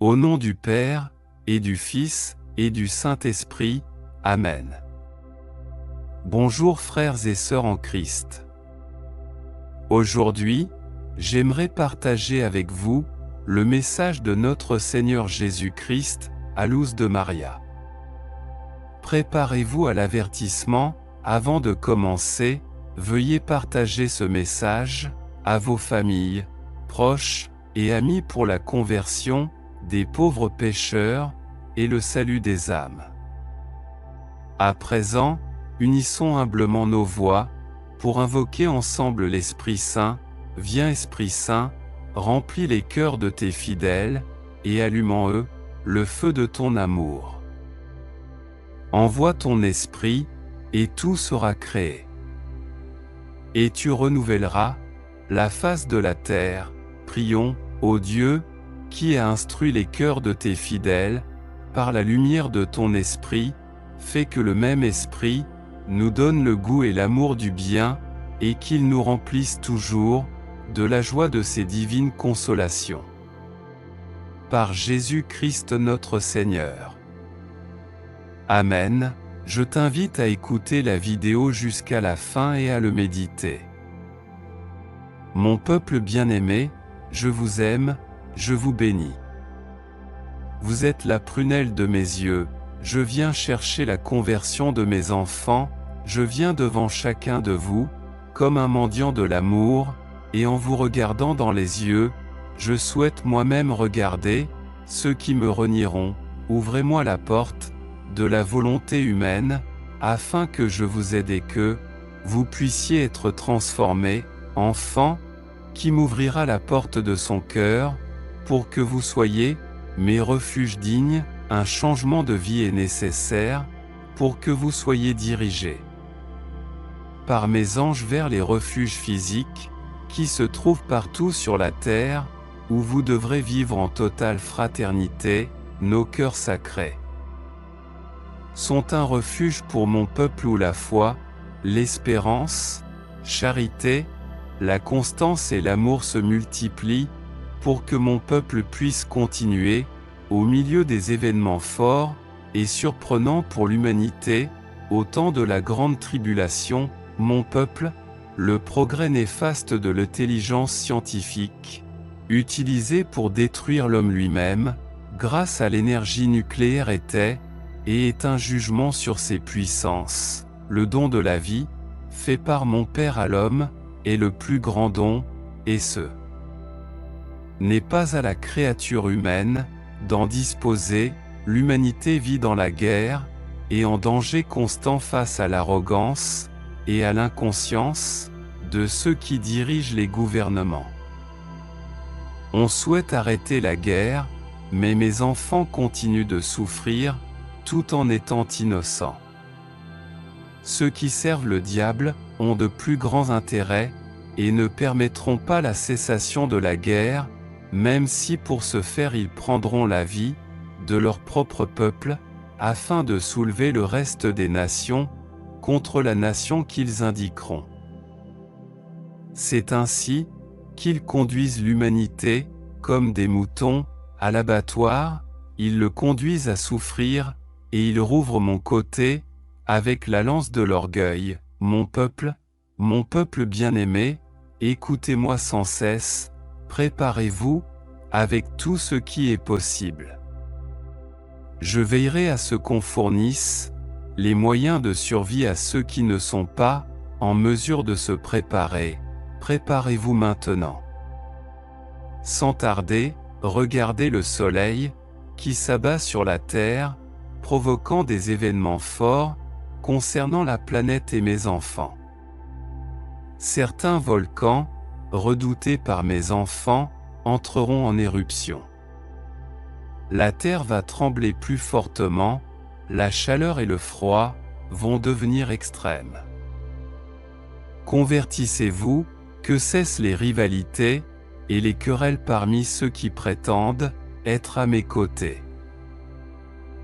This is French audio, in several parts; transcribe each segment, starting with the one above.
Au nom du Père, et du Fils, et du Saint-Esprit. Amen. Bonjour frères et sœurs en Christ. Aujourd'hui, j'aimerais partager avec vous le message de notre Seigneur Jésus-Christ, à l'Ous de Maria. Préparez-vous à l'avertissement. Avant de commencer, veuillez partager ce message à vos familles, proches et amis pour la conversion des pauvres pécheurs et le salut des âmes. À présent, unissons humblement nos voix pour invoquer ensemble l'Esprit Saint. Viens Esprit Saint, remplis les cœurs de tes fidèles et allume en eux le feu de ton amour. Envoie ton esprit, et tout sera créé. Et tu renouvelleras la face de la terre. Prions, ô Dieu, qui a instruit les cœurs de tes fidèles, par la lumière de ton esprit, fais que le même esprit nous donne le goût et l'amour du bien, et qu'il nous remplisse toujours de la joie de ses divines consolations. Par Jésus-Christ notre Seigneur. Amen. Je t'invite à écouter la vidéo jusqu'à la fin et à le méditer. Mon peuple bien-aimé, je vous aime, je vous bénis. Vous êtes la prunelle de mes yeux, je viens chercher la conversion de mes enfants, je viens devant chacun de vous, comme un mendiant de l'amour, et en vous regardant dans les yeux, je souhaite moi-même regarder ceux qui me renieront. Ouvrez-moi la porte de la volonté humaine, afin que je vous aide et que vous puissiez être transformés, enfant, qui m'ouvrira la porte de son cœur, pour que vous soyez mes refuges dignes. Un changement de vie est nécessaire, pour que vous soyez dirigés par mes anges vers les refuges physiques, qui se trouvent partout sur la terre, où vous devrez vivre en totale fraternité. Nos cœurs sacrés sont un refuge pour mon peuple où la foi, l'espérance, charité, la constance et l'amour se multiplient, pour que mon peuple puisse continuer, au milieu des événements forts et surprenants pour l'humanité, au temps de la grande tribulation. Mon peuple, le progrès néfaste de l'intelligence scientifique, utilisé pour détruire l'homme lui-même, grâce à l'énergie nucléaire était, et est un jugement sur ses puissances. Le don de la vie, fait par mon Père à l'homme, est le plus grand don, et ce n'est pas à la créature humaine d'en disposer. L'humanité vit dans la guerre, et en danger constant face à l'arrogance et à l'inconscience de ceux qui dirigent les gouvernements. On souhaite arrêter la guerre, mais mes enfants continuent de souffrir, tout en étant innocents. Ceux qui servent le diable ont de plus grands intérêts, et ne permettront pas la cessation de la guerre, même si pour ce faire ils prendront la vie de leur propre peuple, afin de soulever le reste des nations contre la nation qu'ils indiqueront. C'est ainsi qu'ils conduisent l'humanité, comme des moutons, à l'abattoir. Ils le conduisent à souffrir, et ils rouvrent mon côté, avec la lance de l'orgueil. Mon peuple bien-aimé, écoutez-moi sans cesse, préparez-vous, avec tout ce qui est possible. Je veillerai à ce qu'on fournisse les moyens de survie à ceux qui ne sont pas en mesure de se préparer. Préparez-vous maintenant. Sans tarder, regardez le soleil qui s'abat sur la terre, provoquant des événements forts concernant la planète et mes enfants. Certains volcans, redoutés par mes enfants, entreront en éruption. La terre va trembler plus fortement, la chaleur et le froid vont devenir extrêmes. Convertissez-vous, que cessent les rivalités et les querelles parmi ceux qui prétendent être à mes côtés.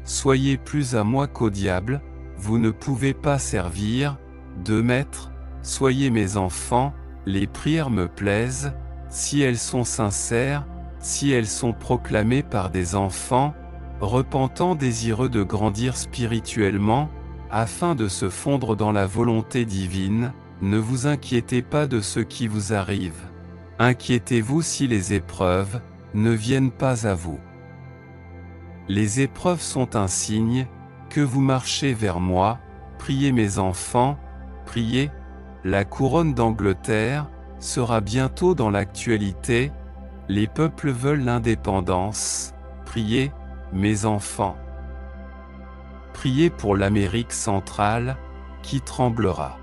Soyez plus à moi qu'au diable, vous ne pouvez pas servir deux maîtres. Soyez mes enfants, les prières me plaisent, si elles sont sincères, si elles sont proclamées par des enfants, repentants désireux de grandir spirituellement, afin de se fondre dans la volonté divine, ne vous inquiétez pas de ce qui vous arrive. Inquiétez-vous si les épreuves ne viennent pas à vous. Les épreuves sont un signe que vous marchez vers moi. Priez mes enfants, priez. La couronne d'Angleterre sera bientôt dans l'actualité. Les peuples veulent l'indépendance. Priez, mes enfants. Priez pour l'Amérique centrale, qui tremblera.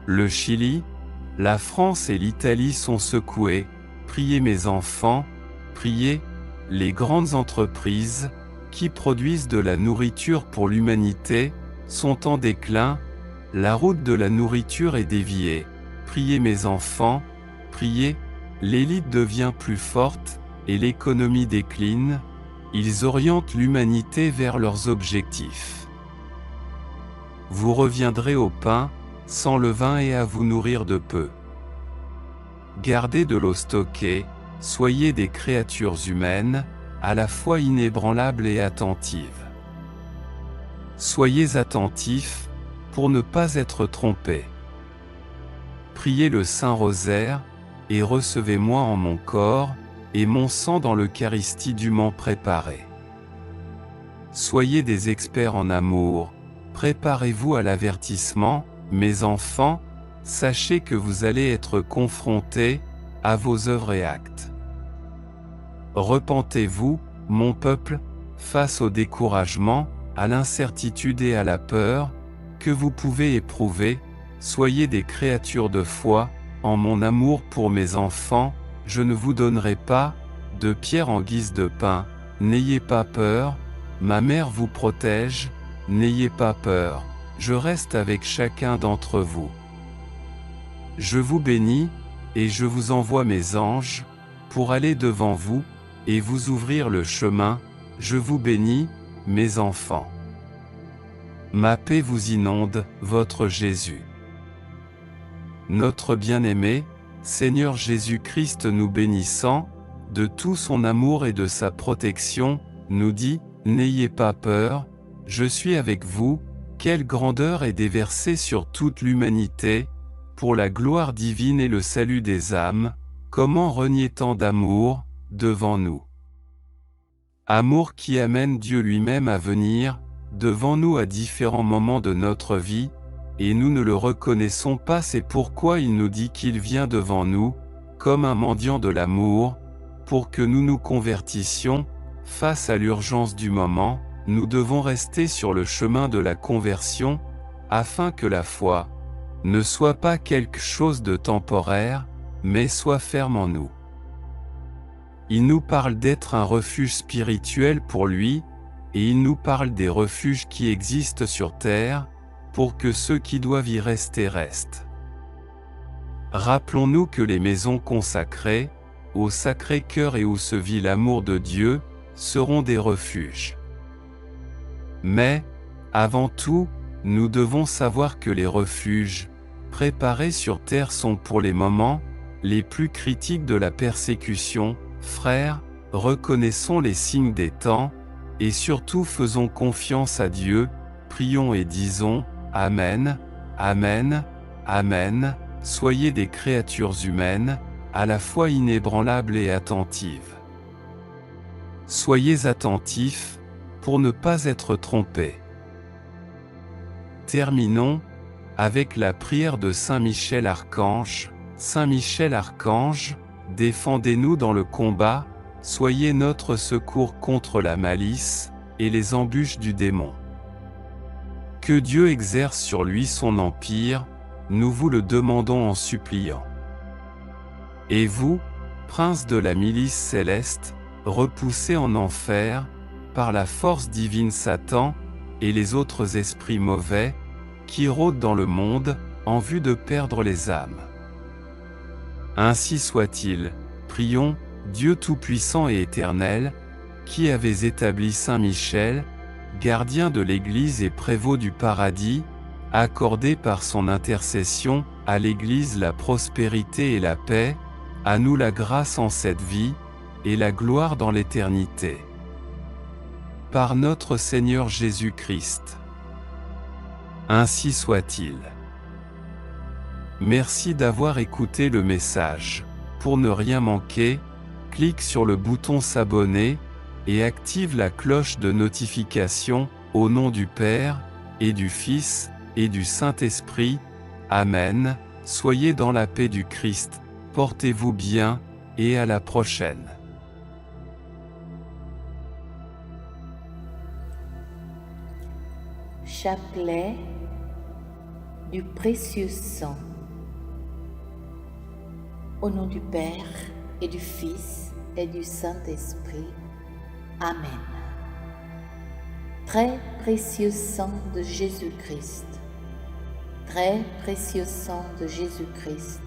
Le Chili, la France et l'Italie sont secoués. Priez mes enfants, priez. Les grandes entreprises, qui produisent de la nourriture pour l'humanité, sont en déclin. La route de la nourriture est déviée. Priez mes enfants, priez. L'élite devient plus forte, et l'économie décline. Ils orientent l'humanité vers leurs objectifs. Vous reviendrez au pain, sans levain et à vous nourrir de peu. Gardez de l'eau stockée, soyez des créatures humaines, à la fois inébranlables et attentives. Soyez attentifs, pour ne pas être trompés. Priez le Saint-Rosaire, et recevez-moi en mon corps, et mon sang dans l'Eucharistie dûment préparée. Soyez des experts en amour, préparez-vous à l'avertissement, mes enfants, sachez que vous allez être confrontés à vos œuvres et actes. Repentez-vous, mon peuple, face au découragement, à l'incertitude et à la peur, que vous pouvez éprouver, soyez des créatures de foi, en mon amour pour mes enfants, je ne vous donnerai pas de pierre en guise de pain, n'ayez pas peur, ma mère vous protège, n'ayez pas peur, je reste avec chacun d'entre vous. Je vous bénis, et je vous envoie mes anges, pour aller devant vous, et vous ouvrir le chemin, je vous bénis, mes enfants. Ma paix vous inonde, votre Jésus. Notre bien-aimé, Seigneur Jésus-Christ nous bénissant, de tout son amour et de sa protection, nous dit, n'ayez pas peur, je suis avec vous, quelle grandeur est déversée sur toute l'humanité, pour la gloire divine et le salut des âmes, comment renier tant d'amour, devant nous. Amour qui amène Dieu lui-même à venir, devant nous à différents moments de notre vie, et nous ne le reconnaissons pas, c'est pourquoi il nous dit qu'il vient devant nous, comme un mendiant de l'amour, pour que nous nous convertissions. Face à l'urgence du moment, nous devons rester sur le chemin de la conversion, afin que la foi ne soit pas quelque chose de temporaire, mais soit ferme en nous. Il nous parle d'être un refuge spirituel pour lui, et il nous parle des refuges qui existent sur terre, pour que ceux qui doivent y rester restent. Rappelons-nous que les maisons consacrées, au Sacré-Cœur et où se vit l'amour de Dieu, seront des refuges. Mais, avant tout, nous devons savoir que les refuges, préparés sur terre sont pour les moments les plus critiques de la persécution. Frères, reconnaissons les signes des temps, et surtout faisons confiance à Dieu, prions et disons, Amen, Amen, Amen, soyez des créatures humaines, à la fois inébranlables et attentives. Soyez attentifs, pour ne pas être trompés. Terminons avec la prière de Saint Michel Archange. Saint Michel Archange, défendez-nous dans le combat, soyez notre secours contre la malice et les embûches du démon. Que Dieu exerce sur lui son empire, nous vous le demandons en suppliant. Et vous, prince de la milice céleste, repoussez en enfer, par la force divine Satan, et les autres esprits mauvais, qui rôdent dans le monde, en vue de perdre les âmes. Ainsi soit-il, prions, Dieu Tout-Puissant et Éternel, qui avez établi Saint Michel, gardien de l'Église et prévôt du paradis, accordez par son intercession, à l'Église la prospérité et la paix, à nous la grâce en cette vie, et la gloire dans l'éternité. Par notre Seigneur Jésus-Christ. Ainsi soit-il. Merci d'avoir écouté le message. Pour ne rien manquer, clique sur le bouton s'abonner et active la cloche de notification, au nom du Père, et du Fils, et du Saint-Esprit. Amen. Soyez dans la paix du Christ, portez-vous bien, et à la prochaine. Chapelet du précieux sang. Au nom du Père, et du Fils, et du Saint-Esprit. Amen. Très précieux sang de Jésus-Christ. Très précieux sang de Jésus-Christ.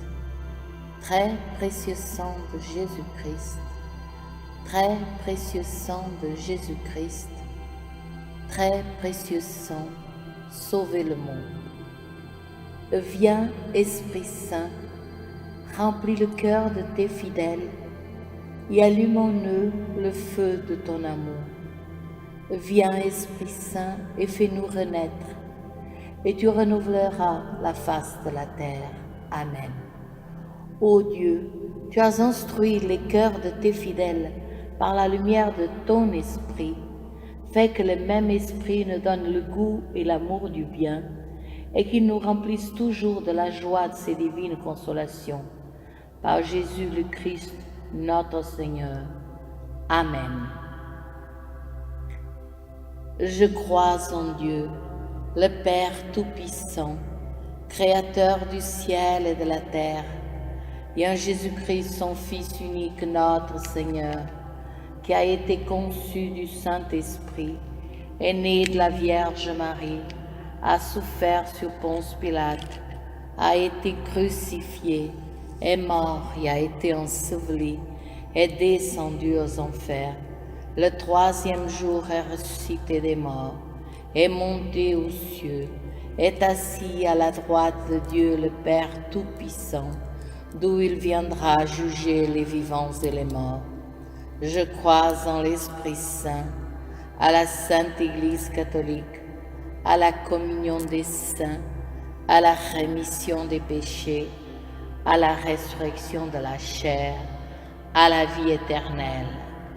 Très précieux sang de Jésus-Christ. Très précieux sang de Jésus-Christ. Très précieux sang, sauvez le monde. Viens, Esprit Saint, remplis le cœur de tes fidèles et allume en eux le feu de ton amour. Viens, Esprit Saint, et fais-nous renaître, et tu renouvelleras la face de la terre. Amen. Ô Dieu, tu as instruit les cœurs de tes fidèles par la lumière de ton Esprit. Fais que le même Esprit nous donne le goût et l'amour du bien, et qu'il nous remplisse toujours de la joie de ses divines consolations. Par Jésus le Christ, notre Seigneur. Amen. Je crois en Dieu, le Père Tout-Puissant, Créateur du ciel et de la terre, et en Jésus-Christ, son Fils unique, notre Seigneur, qui a été conçu du Saint-Esprit, est né de la Vierge Marie, a souffert sur Ponce Pilate, a été crucifié, est mort et a été enseveli, est descendu aux enfers. Le troisième jour est ressuscité des morts, est monté aux cieux, est assis à la droite de Dieu le Père Tout-Puissant, d'où il viendra juger les vivants et les morts. Je crois en l'Esprit Saint, à la Sainte Église catholique, à la communion des saints, à la rémission des péchés, à la résurrection de la chair, à la vie éternelle.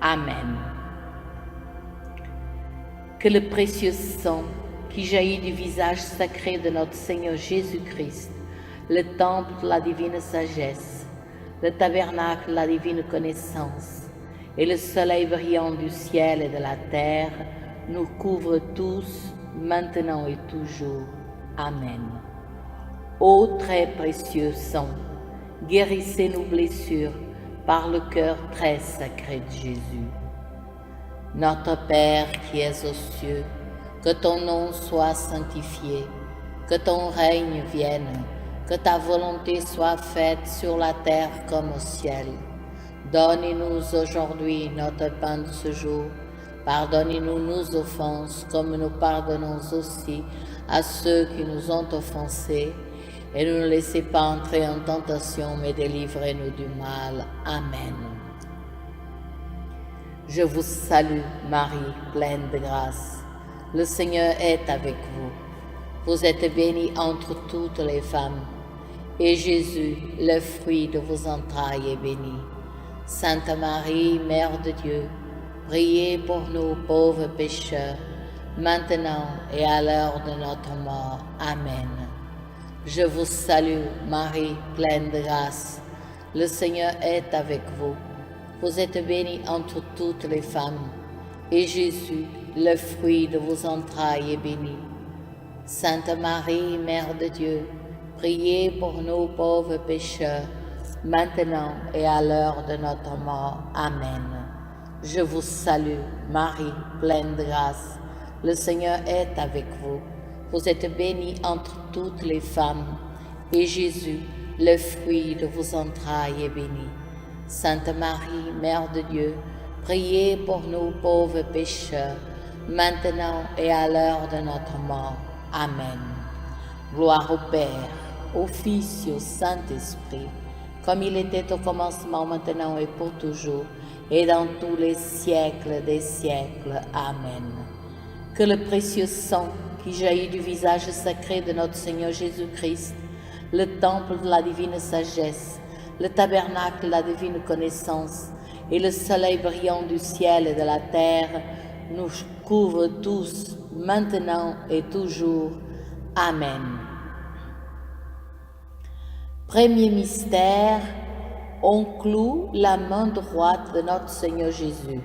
Amen. Que le précieux sang qui jaillit du visage sacré de notre Seigneur Jésus-Christ, le temple de la divine sagesse, le tabernacle de la divine connaissance, et le soleil brillant du ciel et de la terre nous couvre tous, maintenant et toujours. Amen. Ô très précieux sang, guérissez nos blessures par le cœur très sacré de Jésus. Notre Père qui es aux cieux, que ton nom soit sanctifié, que ton règne vienne, que ta volonté soit faite sur la terre comme au ciel. Donne-nous aujourd'hui notre pain de ce jour. Pardonnez-nous nos offenses, comme nous pardonnons aussi à ceux qui nous ont offensés. Et ne nous laissez pas entrer en tentation, mais délivrez-nous du mal. Amen. Je vous salue, Marie, pleine de grâce. Le Seigneur est avec vous. Vous êtes bénie entre toutes les femmes, et Jésus, le fruit de vos entrailles, est béni. Sainte Marie, Mère de Dieu, priez pour nous pauvres pécheurs, maintenant et à l'heure de notre mort. Amen. Je vous salue, Marie, pleine de grâce. Le Seigneur est avec vous. Vous êtes bénie entre toutes les femmes, et Jésus, le fruit de vos entrailles, est béni. Sainte Marie, Mère de Dieu, priez pour nous pauvres pécheurs, maintenant et à l'heure de notre mort. Amen. Je vous salue, Marie, pleine de grâce. Le Seigneur est avec vous. Vous êtes bénie entre toutes les femmes, et Jésus, le fruit de vos entrailles, est béni. Sainte Marie, Mère de Dieu, priez pour nous pauvres pécheurs, maintenant et à l'heure de notre mort. Amen. Gloire au Père, au Fils et au Saint-Esprit, comme il était au commencement, maintenant et pour toujours, et dans tous les siècles des siècles. Amen. Que le précieux sang qui jaillit du visage sacré de notre Seigneur Jésus-Christ, le temple de la divine sagesse, le tabernacle de la divine connaissance et le soleil brillant du ciel et de la terre nous couvre tous, maintenant et toujours. Amen. Premier mystère, on cloue la main droite de notre Seigneur Jésus.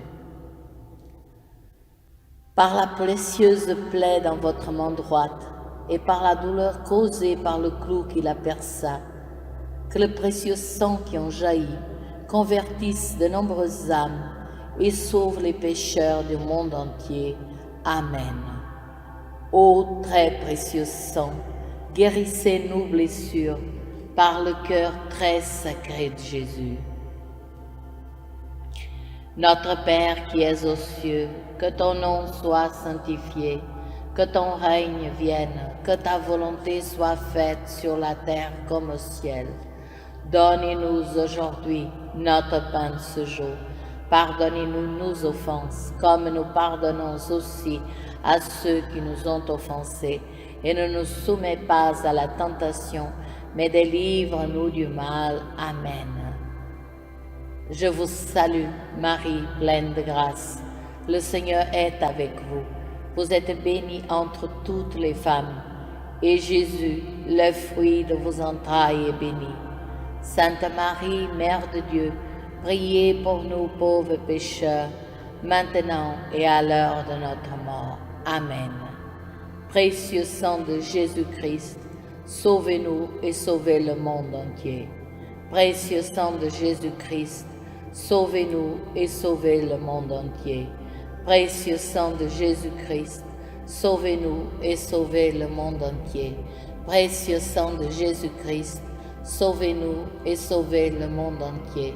Par la précieuse plaie dans votre main droite et par la douleur causée par le clou qui la perça, que le précieux sang qui en jaillit convertisse de nombreuses âmes et sauve les pécheurs du monde entier. Amen. Ô très précieux sang, guérissez nos blessures par le cœur très sacré de Jésus. Notre Père qui es aux cieux, que ton nom soit sanctifié, que ton règne vienne, que ta volonté soit faite sur la terre comme au ciel. Donne-nous aujourd'hui notre pain de ce jour. Pardonnez-nous nos offenses, comme nous pardonnons aussi à ceux qui nous ont offensés. Et ne nous soumets pas à la tentation, mais délivre-nous du mal. Amen. Je vous salue, Marie, pleine de grâce. Le Seigneur est avec vous. Vous êtes bénie entre toutes les femmes, et Jésus, le fruit de vos entrailles, est béni. Sainte Marie, Mère de Dieu, priez pour nous pauvres pécheurs, maintenant et à l'heure de notre mort. Amen. Précieux sang de Jésus-Christ, sauvez-nous et sauvez le monde entier. Précieux sang de Jésus-Christ, sauvez-nous et sauvez le monde entier. Précieux sang de Jésus-Christ, sauvez-nous et sauvez le monde entier. Précieux sang de Jésus-Christ, sauvez-nous et sauvez le monde entier.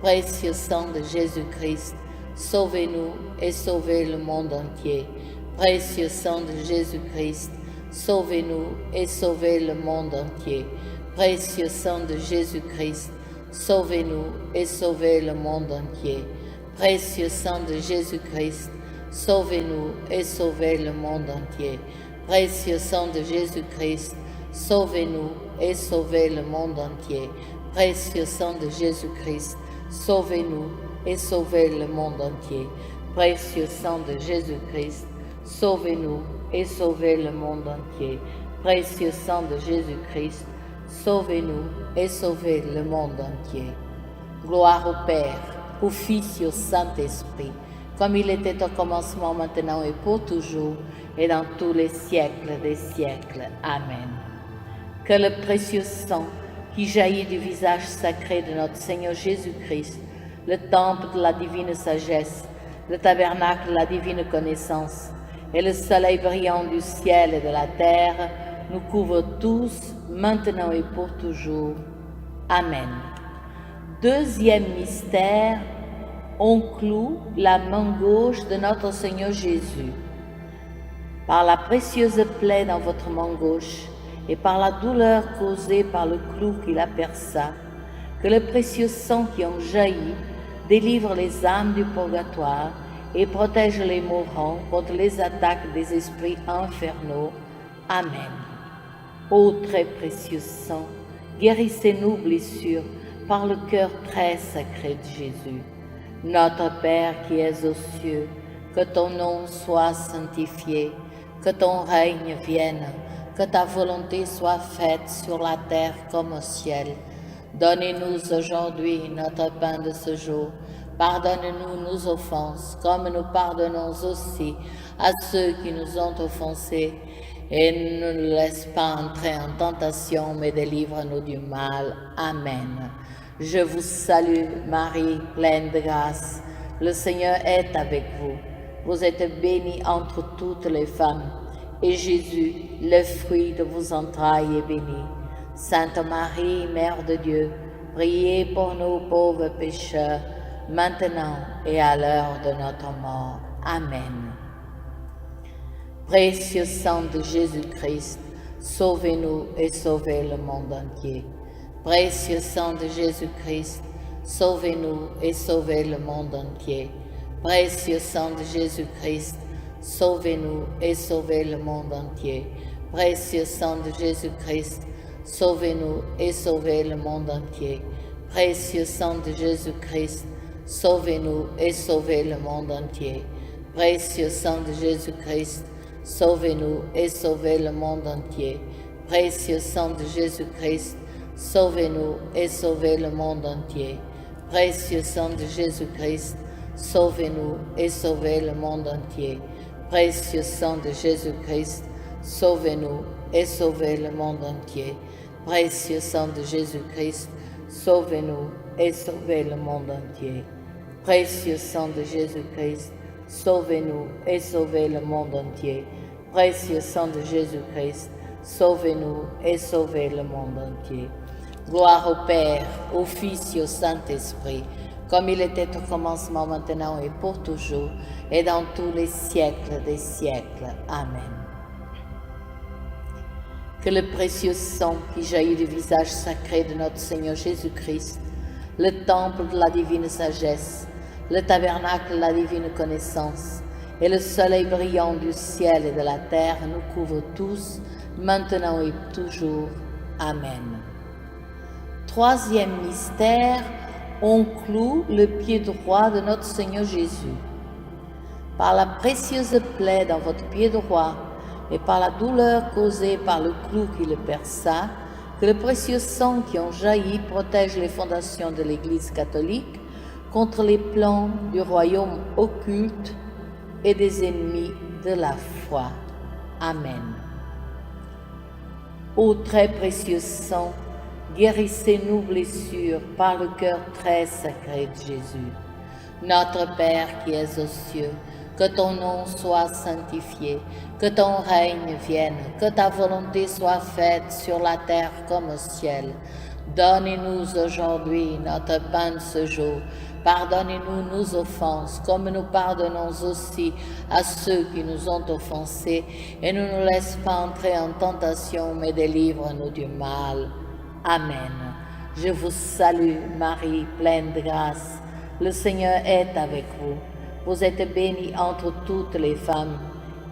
Précieux sang de Jésus-Christ, sauvez-nous et sauvez le monde entier. Précieux sang de Jésus-Christ, sauvez-nous et sauvez le monde entier. Précieux sang de Jésus-Christ, sauvez-nous et sauvez le monde entier. Précieux sang de Jésus-Christ, sauvez-nous et sauvez le monde entier. Précieux sang de Jésus-Christ, sauvez-nous et sauvez le monde entier. Précieux sang de Jésus-Christ, sauvez-nous et sauvez le monde entier. Précieux sang de Jésus-Christ, sauvez-nous et sauvez le monde entier. Précieux sang de Jésus-Christ, sauvez-nous et sauvez le monde entier. Gloire au Père, au Fils et au Saint-Esprit, comme il était au commencement, maintenant et pour toujours, et dans tous les siècles des siècles. Amen. Que le précieux sang qui jaillit du visage sacré de notre Seigneur Jésus-Christ, le temple de la divine sagesse, le tabernacle de la divine connaissance, et le soleil brillant du ciel et de la terre, nous couvre tous, maintenant et pour toujours. Amen. Deuxième mystère, on cloue la main gauche de notre Seigneur Jésus. Par la précieuse plaie dans votre main gauche et par la douleur causée par le clou qui la perça, que le précieux sang qui en jaillit délivre les âmes du purgatoire et protège les mourants contre les attaques des esprits infernaux. Amen. Ô très précieux sang, guérissez nos blessures par le cœur très sacré de Jésus. Notre Père qui es aux cieux, que ton nom soit sanctifié, que ton règne vienne, que ta volonté soit faite sur la terre comme au ciel. Donnez-nous aujourd'hui notre pain de ce jour. Pardonne-nous nos offenses, comme nous pardonnons aussi à ceux qui nous ont offensés. Et ne nous laisse pas entrer en tentation, mais délivre-nous du mal. Amen. Je vous salue, Marie, pleine de grâce. Le Seigneur est avec vous. Vous êtes bénie entre toutes les femmes, et Jésus, le fruit de vos entrailles, est béni. Sainte Marie, Mère de Dieu, priez pour nous pauvres pécheurs, maintenant et à l'heure de notre mort. Amen. Précieux sang de Jésus-Christ, sauvez-nous et sauvez le monde entier. Précieux sang de Jésus-Christ, sauvez-nous et sauvez le monde entier. Précieux sang de Jésus-Christ, sauvez-nous et sauvez le monde entier. Précieux sang de Jésus-Christ, sauvez-nous et sauvez le monde entier. Précieux sang de Jésus-Christ, sauvez-nous et sauvez le monde entier. Précieux sang de Jésus-Christ, sauvez-nous et sauvez le monde entier. Précieux sang de Jésus-Christ, sauvez-nous et sauvez le monde entier. Précieux sang de Jésus-Christ, sauvez-nous et sauvez le monde entier. Précieux sang de Jésus-Christ, sauvez-nous et sauvez le monde entier. Précieux sang de Jésus-Christ, sauvez-nous et sauvez le monde entier. Précieux sang de Jésus-Christ, sauvez-nous et sauvez le monde entier. Précieux sang de Jésus-Christ, sauvez-nous et sauvez le monde entier. Gloire au Père, au Fils et au Saint-Esprit, comme il était au commencement, maintenant et pour toujours, et dans tous les siècles des siècles. Amen. Que le précieux sang qui jaillit du visage sacré de notre Seigneur Jésus-Christ, le temple de la divine sagesse, le tabernacle de la divine connaissance, et le soleil brillant du ciel et de la terre nous couvrent tous, maintenant et toujours. Amen. Troisième mystère, on cloue le pied droit de notre Seigneur Jésus. Par la précieuse plaie dans votre pied droit et par la douleur causée par le clou qui le perça, que le précieux sang qui en jaillit protège les fondations de l'Église catholique contre les plans du royaume occulte et des ennemis de la foi. Amen. Ô très précieux sang, guérissez nos blessures par le cœur très sacré de Jésus. Notre Père qui es aux cieux, que ton nom soit sanctifié, que ton règne vienne, que ta volonté soit faite sur la terre comme au ciel. Donnez-nous aujourd'hui notre pain de ce jour. Pardonnez-nous nos offenses, comme nous pardonnons aussi à ceux qui nous ont offensés, et ne nous laisse pas entrer en tentation, mais délivre-nous du mal. Amen. Je vous salue, Marie, pleine de grâce. Le Seigneur est avec vous. Vous êtes bénie entre toutes les femmes,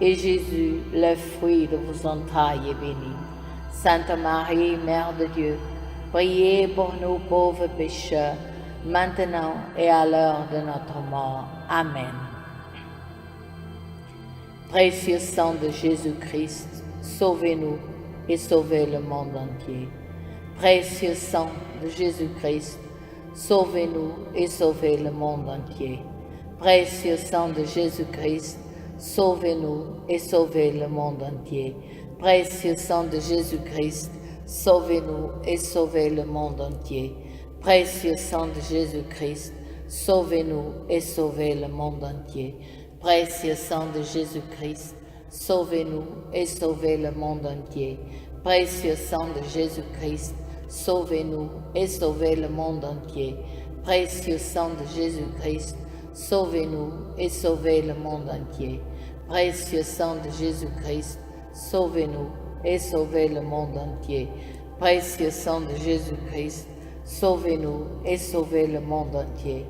et Jésus, le fruit de vos entrailles, est béni. Sainte Marie, Mère de Dieu, priez pour nous pauvres pécheurs, maintenant et à l'heure de notre mort. Amen. Précieux sang de Jésus-Christ, sauvez-nous et sauvez le monde entier. Précieux sang de Jésus-Christ, sauvez-nous et sauvez le monde entier. Précieux sang de Jésus-Christ, sauvez-nous et sauvez le monde entier. Précieux sang de Jésus-Christ, sauvez-nous et sauvez le monde entier. Précieux sang de Jésus-Christ, sauvez-nous et sauvez le monde entier. Précieux sang de Jésus-Christ, sauvez-nous et sauvez le monde entier. Précieux sang de Jésus-Christ, sauvez-nous et sauvez le monde entier. Précieux sang de Jésus-Christ, sauvez-nous et sauvez le monde entier. Précieux sang de Jésus-Christ, sauvez-nous et sauvez le monde entier. Précieux sang de Jésus-Christ, sauvez-nous et sauvez le monde entier.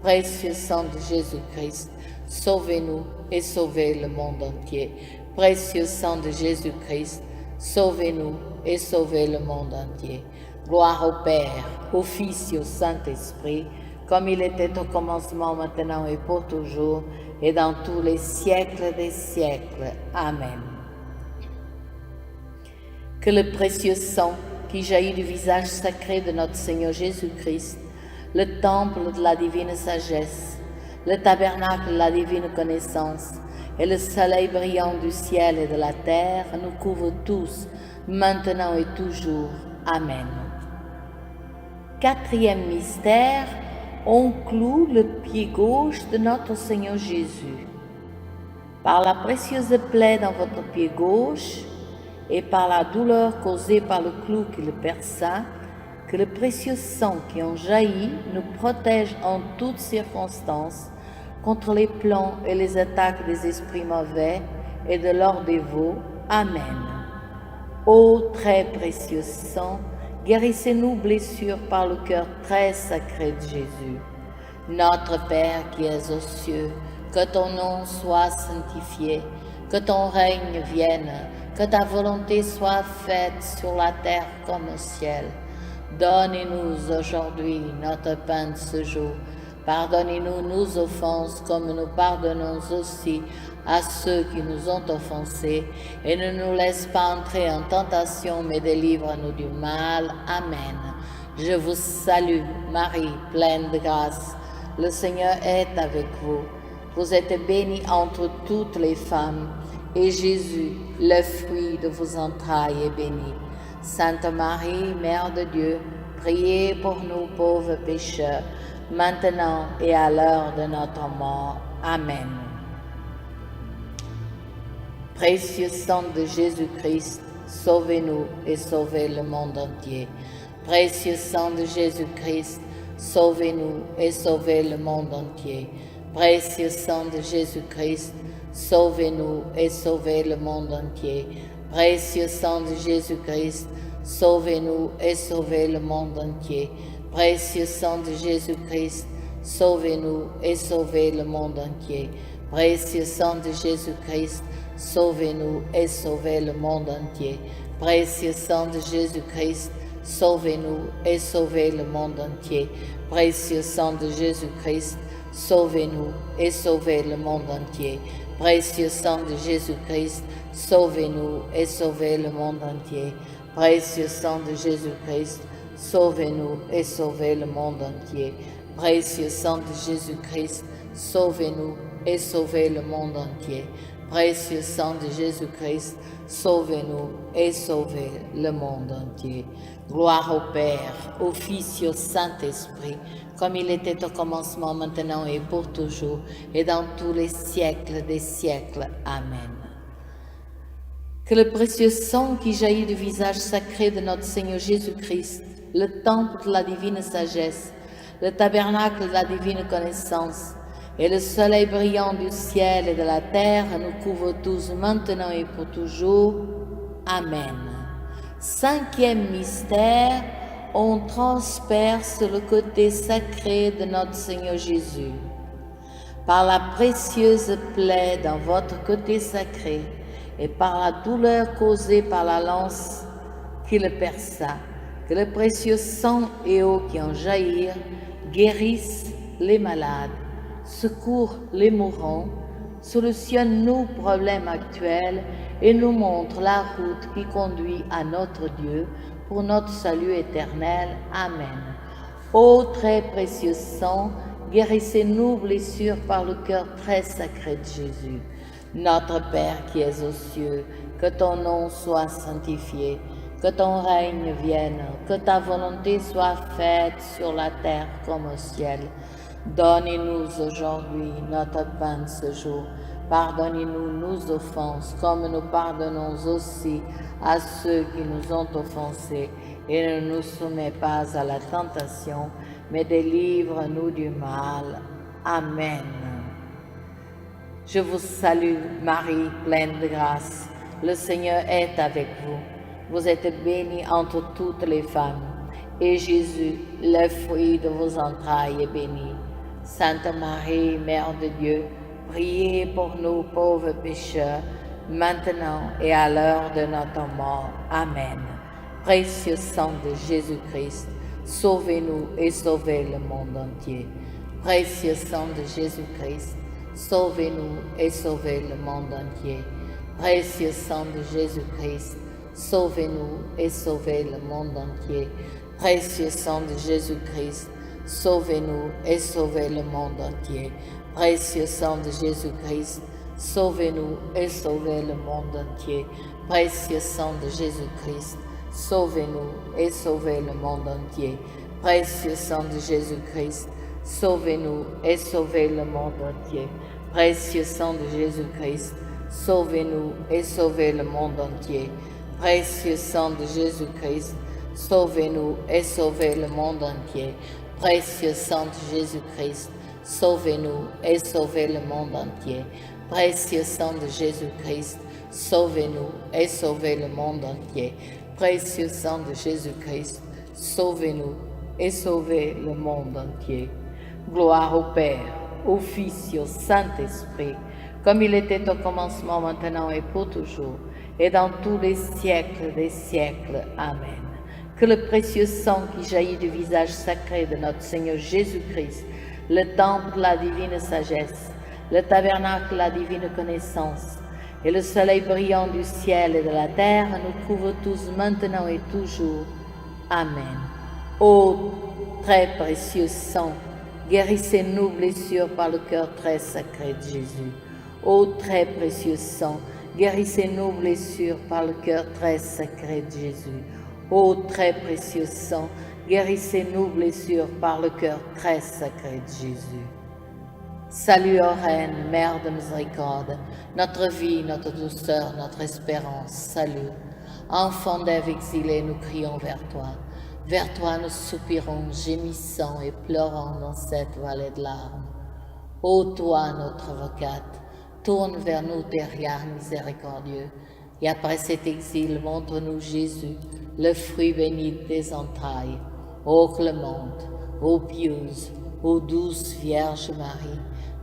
Précieux sang de Jésus-Christ, sauvez-nous et sauvez le monde entier. Précieux sang de Jésus-Christ, sauvez-nous et sauvez le monde entier. Gloire au Père, au Fils et au Saint-Esprit, comme il était au commencement, maintenant et pour toujours, et dans tous les siècles des siècles. Amen. Que le précieux sang qui jaillit du visage sacré de notre Seigneur Jésus-Christ, le temple de la divine sagesse, le tabernacle de la divine connaissance, et le soleil brillant du ciel et de la terre nous couvrent tous, maintenant et toujours. Amen. Quatrième mystère, on cloue le pied gauche de notre Seigneur Jésus. Par la précieuse plaie dans votre pied gauche et par la douleur causée par le clou qui le perça, que le précieux sang qui en jaillit nous protège en toutes circonstances contre les plans et les attaques des esprits mauvais et de leurs dévots. Amen. Ô très précieux sang, guérissez-nous blessures par le cœur très sacré de Jésus. Notre Père qui es aux cieux, que ton nom soit sanctifié, que ton règne vienne, que ta volonté soit faite sur la terre comme au ciel. Donne-nous aujourd'hui notre pain de ce jour. Pardonnez-nous nos offenses comme nous pardonnons aussi à ceux qui nous ont offensés. Et ne nous laisse pas entrer en tentation, mais délivre-nous du mal. Amen. Je vous salue, Marie, pleine de grâce. Le Seigneur est avec vous. Vous êtes bénie entre toutes les femmes, et Jésus, le fruit de vos entrailles, est béni. Sainte Marie, Mère de Dieu, priez pour nous pauvres pécheurs, maintenant et à l'heure de notre mort. Amen. Précieux sang de Jésus-Christ, sauvez-nous et sauvez le monde entier. Précieux sang de Jésus-Christ, sauvez-nous et sauvez le monde entier. Précieux sang de Jésus-Christ, sauvez-nous et sauvez le monde entier. Précieux sang de Jésus-Christ, sauvez-nous et sauvez le monde entier. Précieux sang de Jésus-Christ, sauvez-nous et sauvez le monde entier. Précieux sang de Jésus-Christ, sauvez-nous et sauvez le monde entier. Précieux sang de Jésus-Christ, sauvez-nous et sauvez le monde entier. Précieux sang de Jésus-Christ, sauvez-nous et sauvez le monde entier. Précieux sang de Jésus-Christ, sauvez-nous et sauvez le monde entier. Précieux sang de Jésus-Christ, sauvez-nous et sauvez le monde entier. Précieux sang de Jésus-Christ, sauvez-nous et sauvez le monde entier. Précieux sang de Jésus-Christ, sauvez-nous et sauvez le monde entier. Gloire au Père, au Fils et au Saint-Esprit, comme il était au commencement, maintenant et pour toujours, et dans tous les siècles des siècles. Amen. Que le précieux sang qui jaillit du visage sacré de notre Seigneur Jésus-Christ, le temple de la divine sagesse, le tabernacle de la divine connaissance, et le soleil brillant du ciel et de la terre nous couvre tous maintenant et pour toujours. Amen. Cinquième mystère, on transperce le côté sacré de notre Seigneur Jésus. Par la précieuse plaie dans votre côté sacré et par la douleur causée par la lance qui le perça, que le précieux sang et eau qui en jaillirent guérissent les malades, secours les mourants, solutionne nos problèmes actuels et nous montre la route qui conduit à notre Dieu pour notre salut éternel. Amen. Ô très précieux sang, guérissez nos blessures par le cœur très sacré de Jésus. Notre Père qui es aux cieux, que ton nom soit sanctifié, que ton règne vienne, que ta volonté soit faite sur la terre comme au ciel. Donne-nous aujourd'hui notre pain de ce jour. Pardonnez-nous nos offenses, comme nous pardonnons aussi à ceux qui nous ont offensés. Et ne nous soumets pas à la tentation, mais délivre-nous du mal. Amen. Je vous salue, Marie, pleine de grâce. Le Seigneur est avec vous. Vous êtes bénie entre toutes les femmes, et Jésus, le fruit de vos entrailles, est béni. Sainte Marie, Mère de Dieu, priez pour nous pauvres pécheurs, maintenant et à l'heure de notre mort. Amen. Précieux sang de Jésus-Christ, sauvez-nous et sauvez le monde entier. Précieux sang de Jésus-Christ, sauvez-nous et sauvez le monde entier. Précieux sang de Jésus-Christ, sauvez-nous et sauvez le monde entier. Précieux sang de Jésus-Christ, sauvez-nous et sauvez le monde entier. Précieux sang de Jésus-Christ, sauvez-nous et sauvez le monde entier. Précieux sang de Jésus-Christ, sauvez-nous et sauvez le monde entier. Précieux sang de Jésus-Christ, sauvez-nous et sauvez le monde entier. Précieux sang de Jésus-Christ, sauvez-nous et sauvez le monde entier. Précieux sang de Jésus-Christ, sauvez-nous et sauvez le monde entier. Précieux sang de Jésus-Christ, sauvez-nous et sauvez le monde entier. Précieux sang de Jésus-Christ, sauvez-nous et sauvez le monde entier. Précieux sang de Jésus-Christ, sauvez-nous et sauvez le monde entier. Gloire au Père, au Fils et au Saint-Esprit, comme il était au commencement, maintenant et pour toujours, et dans tous les siècles des siècles. Amen. Que le précieux sang qui jaillit du visage sacré de notre Seigneur Jésus-Christ, le temple de la divine sagesse, le tabernacle de la divine connaissance, et le soleil brillant du ciel et de la terre nous couvrent tous maintenant et toujours. Amen. Ô très précieux sang, guérissez nos blessures par le cœur très sacré de Jésus. Ô très précieux sang, guérissez nos blessures par le cœur très sacré de Jésus. Ô très précieux sang, guérissez nos blessures par le cœur très sacré de Jésus. Salut, ô Reine, Mère de miséricorde, notre vie, notre douceur, notre espérance, salut. Enfants d'Ève exilés, nous crions vers toi. Vers toi nous soupirons, gémissant et pleurant dans cette vallée de larmes. Ô toi, notre avocate, tourne vers nous tes regards miséricordieux, et après cet exil, montre-nous Jésus, le fruit béni de tes entrailles. Ô clémente, ô pieuse, ô douce Vierge Marie,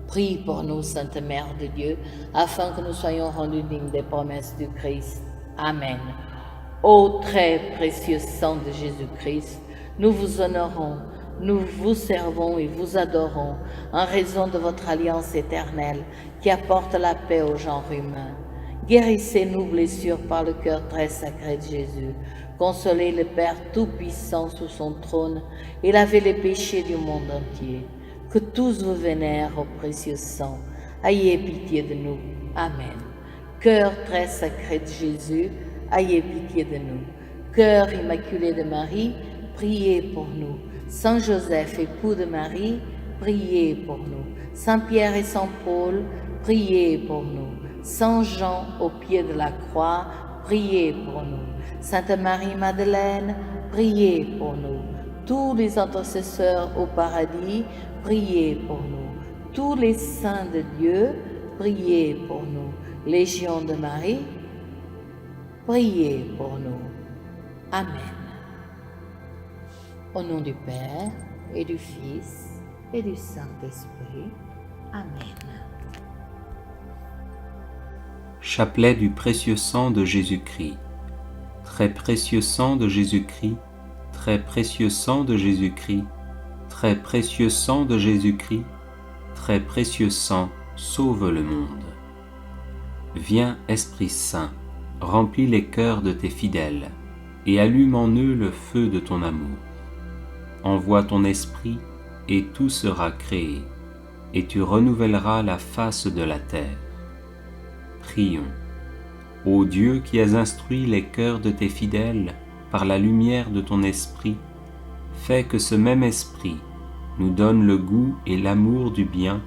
prie pour nous, Sainte Mère de Dieu, afin que nous soyons rendus dignes des promesses du Christ. Amen. Ô très précieux sang de Jésus-Christ, nous vous honorons, nous vous servons et vous adorons en raison de votre alliance éternelle qui apporte la paix au genre humain. Guérissez nos blessures par le cœur très sacré de Jésus. Consolez le Père Tout-Puissant sous son trône et lavez les péchés du monde entier. Que tous vous vénèrent au précieux sang. Ayez pitié de nous. Amen. Cœur très sacré de Jésus, ayez pitié de nous. Cœur immaculé de Marie, priez pour nous. Saint Joseph, époux de Marie, priez pour nous. Saint Pierre et Saint Paul, priez pour nous. Saint Jean au pied de la croix, priez pour nous. Sainte Marie-Madeleine, priez pour nous. Tous les intercesseurs au paradis, priez pour nous. Tous les saints de Dieu, priez pour nous. Légion de Marie, priez pour nous. Amen. Au nom du Père et du Fils et du Saint-Esprit. Amen. Chapelet du précieux sang de Jésus-Christ. Très précieux sang de Jésus-Christ, très précieux sang de Jésus-Christ, très précieux sang de Jésus-Christ, très précieux sang, sauve le monde. Viens, Esprit Saint, remplis les cœurs de tes fidèles, et allume en eux le feu de ton amour. Envoie ton esprit, et tout sera créé, et tu renouvelleras la face de la terre. Prions. Ô Dieu qui as instruit les cœurs de tes fidèles par la lumière de ton esprit, fais que ce même esprit nous donne le goût et l'amour du bien,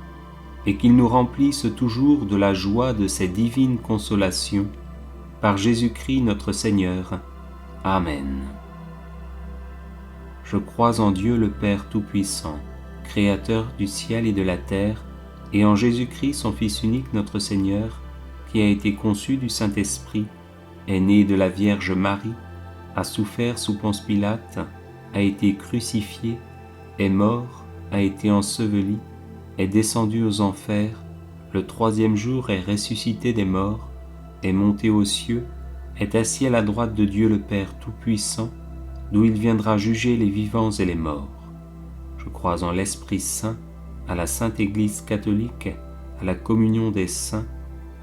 et qu'il nous remplisse toujours de la joie de ces divines consolations, par Jésus-Christ notre Seigneur. Amen. Je crois en Dieu le Père Tout-Puissant, Créateur du ciel et de la terre, et en Jésus-Christ son Fils unique notre Seigneur, qui a été conçu du Saint-Esprit, est né de la Vierge Marie, a souffert sous Ponce Pilate, a été crucifié, est mort, a été enseveli, est descendu aux enfers, le troisième jour est ressuscité des morts, est monté aux cieux, est assis à la droite de Dieu le Père Tout-Puissant, d'où il viendra juger les vivants et les morts. Je crois en l'Esprit Saint, à la Sainte Église catholique, à la communion des saints,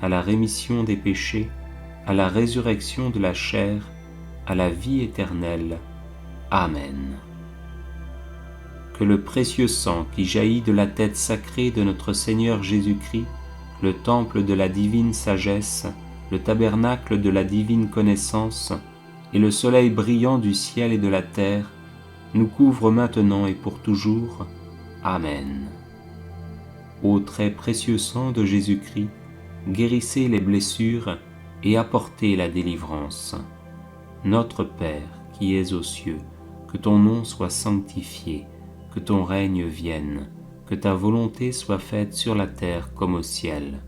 à la rémission des péchés, à la résurrection de la chair, à la vie éternelle. Amen. Que le précieux sang qui jaillit de la tête sacrée de notre Seigneur Jésus-Christ, le temple de la divine sagesse, le tabernacle de la divine connaissance, et le soleil brillant du ciel et de la terre, nous couvre maintenant et pour toujours. Amen. Ô très précieux sang de Jésus-Christ, guérissez les blessures et apportez la délivrance. Notre Père qui es aux cieux, que ton nom soit sanctifié, que ton règne vienne, que ta volonté soit faite sur la terre comme au ciel.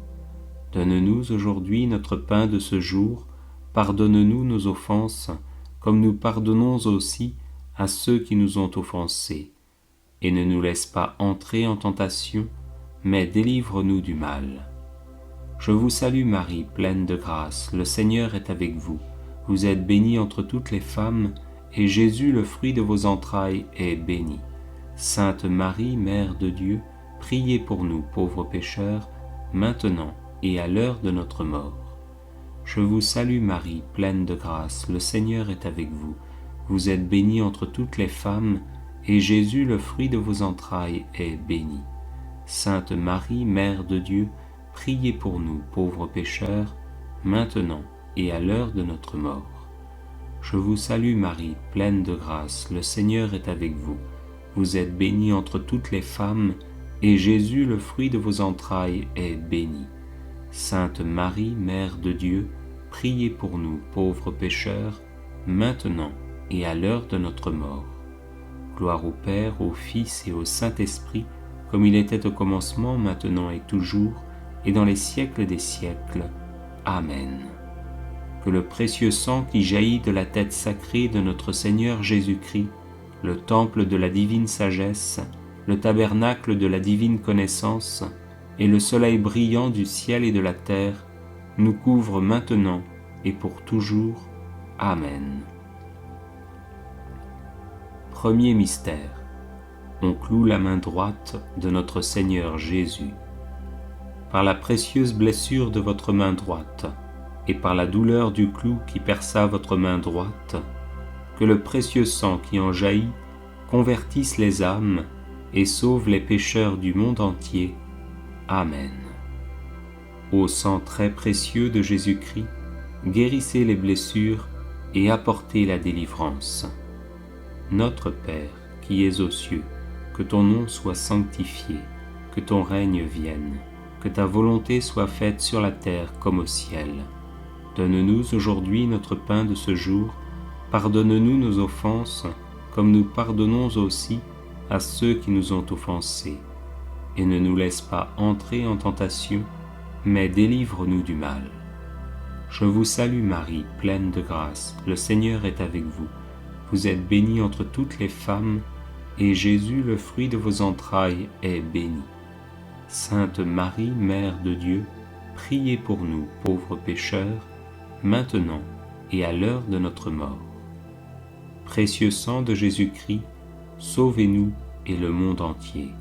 Donne-nous aujourd'hui notre pain de ce jour, pardonne-nous nos offenses, comme nous pardonnons aussi à ceux qui nous ont offensés, et ne nous laisse pas entrer en tentation, mais délivre-nous du mal. Je vous salue Marie, pleine de grâce, le Seigneur est avec vous. Vous êtes bénie entre toutes les femmes, et Jésus, le fruit de vos entrailles, est béni. Sainte Marie, Mère de Dieu, priez pour nous pauvres pécheurs, maintenant et à l'heure de notre mort. Je vous salue Marie, pleine de grâce, le Seigneur est avec vous. Vous êtes bénie entre toutes les femmes, et Jésus, le fruit de vos entrailles, est béni. Sainte Marie, Mère de Dieu, priez pour nous pauvres pécheurs, maintenant et à l'heure de notre mort. Je vous salue Marie, pleine de grâce, le Seigneur est avec vous. Vous êtes bénie entre toutes les femmes, et Jésus, le fruit de vos entrailles, est béni. Sainte Marie, Mère de Dieu, priez pour nous pauvres pécheurs, maintenant et à l'heure de notre mort. Gloire au Père, au Fils et au Saint-Esprit, comme il était au commencement, maintenant et toujours, et dans les siècles des siècles. Amen. Que le précieux sang qui jaillit de la tête sacrée de notre Seigneur Jésus-Christ, le temple de la divine sagesse, le tabernacle de la divine connaissance, et le soleil brillant du ciel et de la terre, nous couvre maintenant et pour toujours. Amen. Premier mystère. On cloue la main droite de notre Seigneur Jésus. Par la précieuse blessure de votre main droite, et par la douleur du clou qui perça votre main droite, que le précieux sang qui en jaillit convertisse les âmes et sauve les pécheurs du monde entier. Amen. Ô sang très précieux de Jésus-Christ, guérissez les blessures et apportez la délivrance. Notre Père, qui es aux cieux, que ton nom soit sanctifié, que ton règne vienne, que ta volonté soit faite sur la terre comme au ciel. Donne-nous aujourd'hui notre pain de ce jour, pardonne-nous nos offenses, comme nous pardonnons aussi à ceux qui nous ont offensés. Et ne nous laisse pas entrer en tentation, mais délivre-nous du mal. Je vous salue Marie, pleine de grâce, le Seigneur est avec vous. Vous êtes bénie entre toutes les femmes, et Jésus, le fruit de vos entrailles, est béni. Sainte Marie, Mère de Dieu, priez pour nous, pauvres pécheurs, maintenant et à l'heure de notre mort. Précieux sang de Jésus-Christ, sauvez-nous et le monde entier.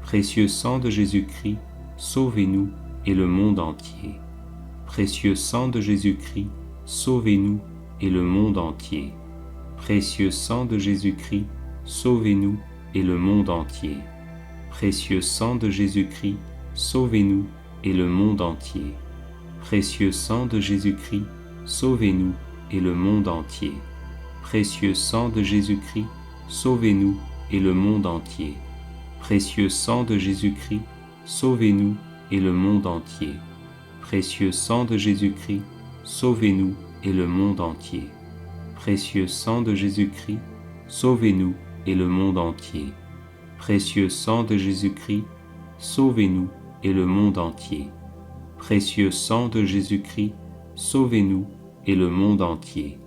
Précieux sang de Jésus-Christ, sauvez-nous et le monde entier. Précieux sang de Jésus-Christ, sauvez-nous et le monde entier. Précieux sang de Jésus-Christ, sauvez-nous et le monde entier. Précieux sang de Jésus-Christ, sauvez-nous et le monde entier. Précieux sang de Jésus-Christ, sauvez-nous et le monde entier. Précieux sang de Jésus-Christ, sauvez-nous et le monde entier. Précieux sang de Jésus-Christ, sauvez-nous et le monde entier. Précieux sang de Jésus-Christ, sauvez-nous et le monde entier. Précieux sang de Jésus-Christ, sauvez-nous et le monde entier. Précieux sang de Jésus-Christ, sauvez-nous et le monde entier. Précieux sang de Jésus-Christ, sauvez-nous et le monde entier.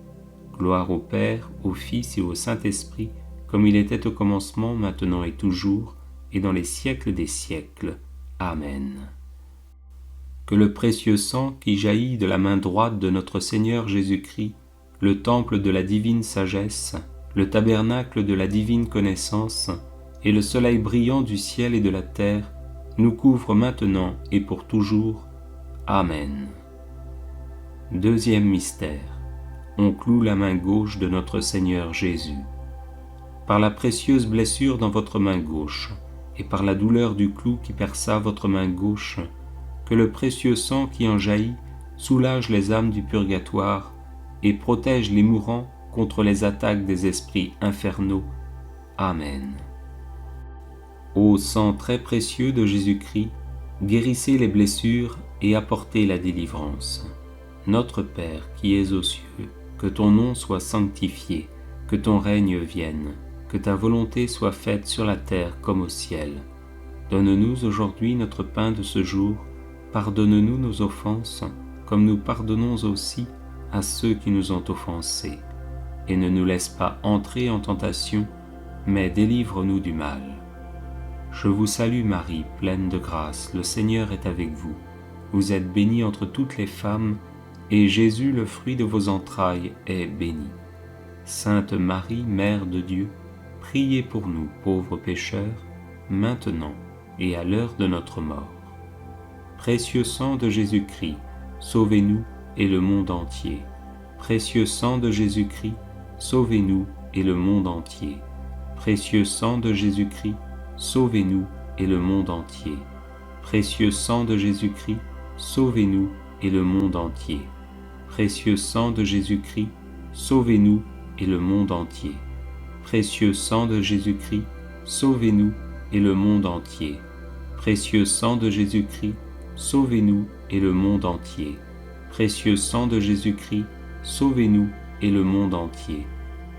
Gloire au Père, au Fils et au Saint-Esprit, comme il était au commencement, maintenant et toujours, et dans les siècles des siècles. Amen. Que le précieux sang qui jaillit de la main droite de notre Seigneur Jésus-Christ, le temple de la divine sagesse, le tabernacle de la divine connaissance, et le soleil brillant du ciel et de la terre, nous couvre maintenant et pour toujours. Amen. Deuxième mystère. On cloue la main gauche de notre Seigneur Jésus. Par la précieuse blessure dans votre main gauche, et par la douleur du clou qui perça votre main gauche, que le précieux sang qui en jaillit soulage les âmes du purgatoire et protège les mourants contre les attaques des esprits infernaux. Amen. Ô sang très précieux de Jésus-Christ, guérissez les blessures et apportez la délivrance. Notre Père qui es aux cieux, que ton nom soit sanctifié, que ton règne vienne, que ta volonté soit faite sur la terre comme au ciel. Donne-nous aujourd'hui notre pain de ce jour, pardonne-nous nos offenses, comme nous pardonnons aussi à ceux qui nous ont offensés. et ne nous laisse pas entrer en tentation, mais délivre-nous du mal. Je vous salue Marie, pleine de grâce, le Seigneur est avec vous. Vous êtes bénie entre toutes les femmes, et Jésus, le fruit de vos entrailles, est béni. Sainte Marie, Mère de Dieu, priez pour nous pauvres pécheurs, maintenant et à l'heure de notre mort. Précieux sang de Jésus-Christ, sauvez-nous et le monde entier. Précieux sang de Jésus-Christ, sauvez-nous et le monde entier. Précieux sang de Jésus-Christ, sauvez-nous et le monde entier. Précieux sang de Jésus-Christ, sauvez-nous et le monde entier. Précieux sang de Jésus-Christ, sauvez-nous et le monde entier. Précieux sang de Jésus-Christ, sauvez-nous et le monde entier. Précieux sang de Jésus-Christ, sauvez-nous et le monde entier. Précieux sang de Jésus-Christ, sauvez-nous et le monde entier.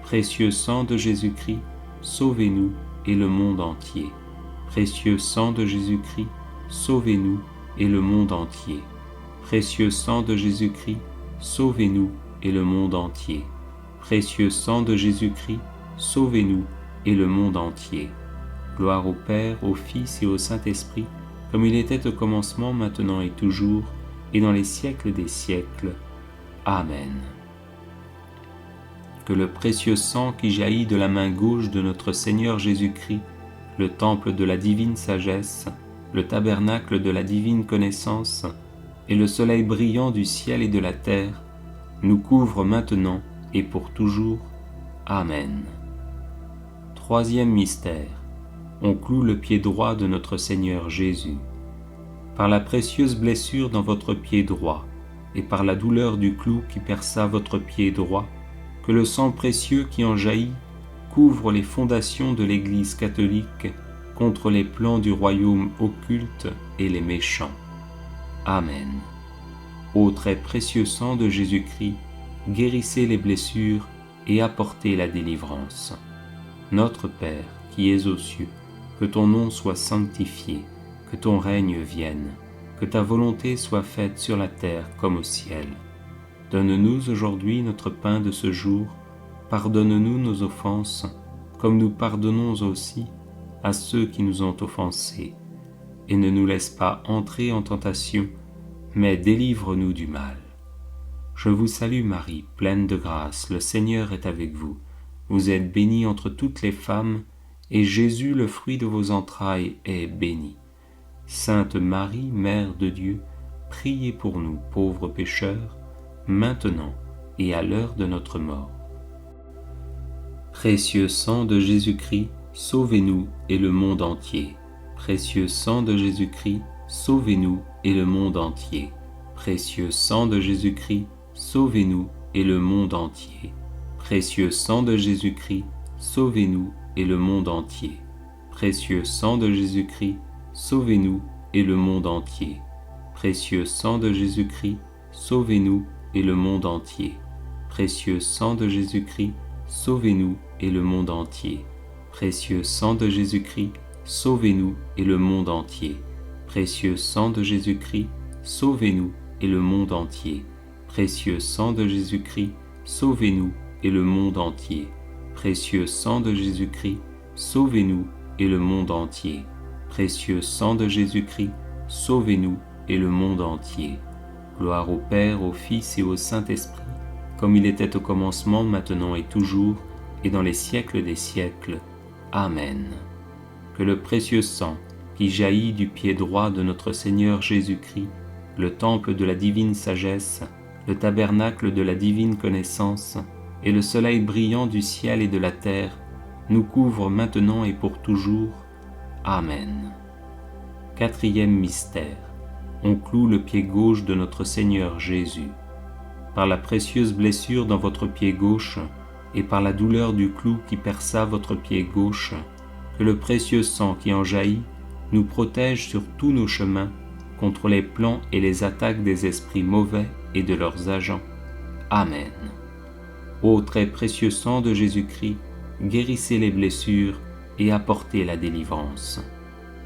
Précieux sang de Jésus-Christ, sauvez-nous et le monde entier. Précieux sang de Jésus-Christ, sauvez-nous et le monde entier. Précieux sang de Jésus-Christ, sauvez-nous et le monde entier. Précieux sang de Jésus-Christ, sauvez-nous et le monde entier. Gloire au Père, au Fils et au Saint-Esprit, comme il était au commencement, maintenant et toujours, et dans les siècles des siècles. Amen. Que le précieux sang qui jaillit de la main gauche de notre Seigneur Jésus-Christ, le temple de la divine sagesse, le tabernacle de la divine connaissance, et le soleil brillant du ciel et de la terre, nous couvre maintenant et pour toujours. Amen. Troisième mystère. On cloue le pied droit de notre Seigneur Jésus. Par la précieuse blessure dans votre pied droit, et par la douleur du clou qui perça votre pied droit, que le sang précieux qui en jaillit couvre les fondations de l'Église catholique contre les plans du royaume occulte et les méchants. Amen. Ô très précieux sang de Jésus-Christ, guérissez les blessures et apportez la délivrance. Notre Père, qui es aux cieux, que ton nom soit sanctifié, que ton règne vienne, que ta volonté soit faite sur la terre comme au ciel. Donne-nous aujourd'hui notre pain de ce jour, pardonne-nous nos offenses, comme nous pardonnons aussi à ceux qui nous ont offensés, et ne nous laisse pas entrer en tentation, mais délivre-nous du mal. Je vous salue Marie, pleine de grâce, le Seigneur est avec vous. Vous êtes bénie entre toutes les femmes, et Jésus, le fruit de vos entrailles, est béni. Sainte Marie, Mère de Dieu, priez pour nous pauvres pécheurs, maintenant et à l'heure de notre mort. Précieux sang de Jésus-Christ, sauvez-nous et le monde entier. Précieux sang de Jésus-Christ, sauvez-nous et le monde entier. Précieux sang de Jésus-Christ, sauvez-nous et le monde entier. Précieux sang de Jésus-Christ, sauvez-nous et le monde entier. Précieux sang de Jésus-Christ, sauvez-nous et le monde entier. Précieux sang de Jésus-Christ, sauvez-nous et le monde entier. Précieux sang de Jésus-Christ, sauvez-nous et le monde entier. Précieux sang de Jésus-Christ, sauvez-nous et le monde entier. Précieux sang de Jésus-Christ, sauvez-nous et le monde entier. Précieux sang de Jésus-Christ, sauvez-nous et le monde entier. Précieux sang de Jésus-Christ, sauvez-nous et le monde entier. Précieux sang de Jésus-Christ, sauvez-nous et le monde entier. Gloire au Père, au Fils et au Saint-Esprit, comme il était au commencement, maintenant et toujours, et dans les siècles des siècles. Amen. Que le précieux sang qui jaillit du pied droit de notre Seigneur Jésus-Christ, le temple de la divine sagesse, le tabernacle de la divine connaissance, et le soleil brillant du ciel et de la terre, nous couvre maintenant et pour toujours. Amen. Quatrième mystère. On cloue le pied gauche de notre Seigneur Jésus. Par la précieuse blessure dans votre pied gauche, et par la douleur du clou qui perça votre pied gauche, que le précieux sang qui en jaillit nous protège sur tous nos chemins contre les plans et les attaques des esprits mauvais et de leurs agents. Amen. Ô très précieux sang de Jésus-Christ, guérissez les blessures et apportez la délivrance.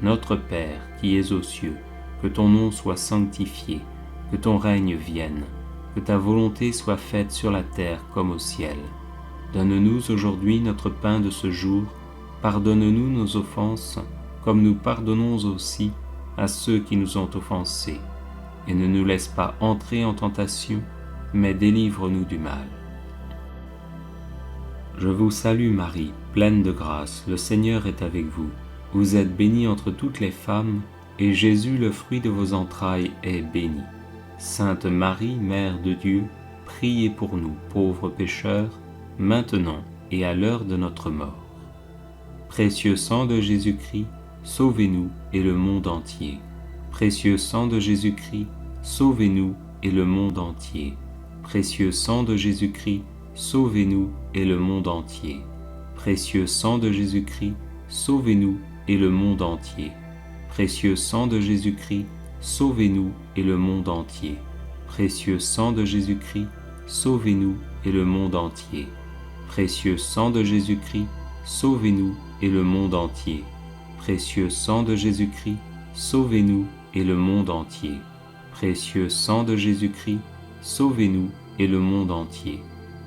Notre Père, qui es aux cieux, que ton nom soit sanctifié, que ton règne vienne, que ta volonté soit faite sur la terre comme au ciel. Donne-nous aujourd'hui notre pain de ce jour. Pardonne-nous nos offenses, comme nous pardonnons aussi à ceux qui nous ont offensés. Et ne nous laisse pas entrer en tentation, mais délivre-nous du mal. Je vous salue Marie, pleine de grâce, le Seigneur est avec vous. Vous êtes bénie entre toutes les femmes, et Jésus, le fruit de vos entrailles, est béni. Sainte Marie, Mère de Dieu, priez pour nous, pauvres pécheurs, maintenant et à l'heure de notre mort. Précieux sang de Jésus-Christ, sauvez-nous et le monde entier. Précieux sang de Jésus-Christ, sauvez-nous et le monde entier. Précieux sang de Jésus-Christ, sauvez-nous et le monde entier. Précieux sang de Jésus-Christ, sauvez-nous et le monde entier. Précieux sang de Jésus-Christ, sauvez-nous et le monde entier. Précieux sang de Jésus-Christ, sauvez-nous et le monde entier. Précieux sang de Jésus-Christ, sauvez-nous et le monde entier. Précieux sang de Jésus-Christ, sauvez-nous et le monde entier. Précieux sang de Jésus-Christ, sauvez-nous et le monde entier.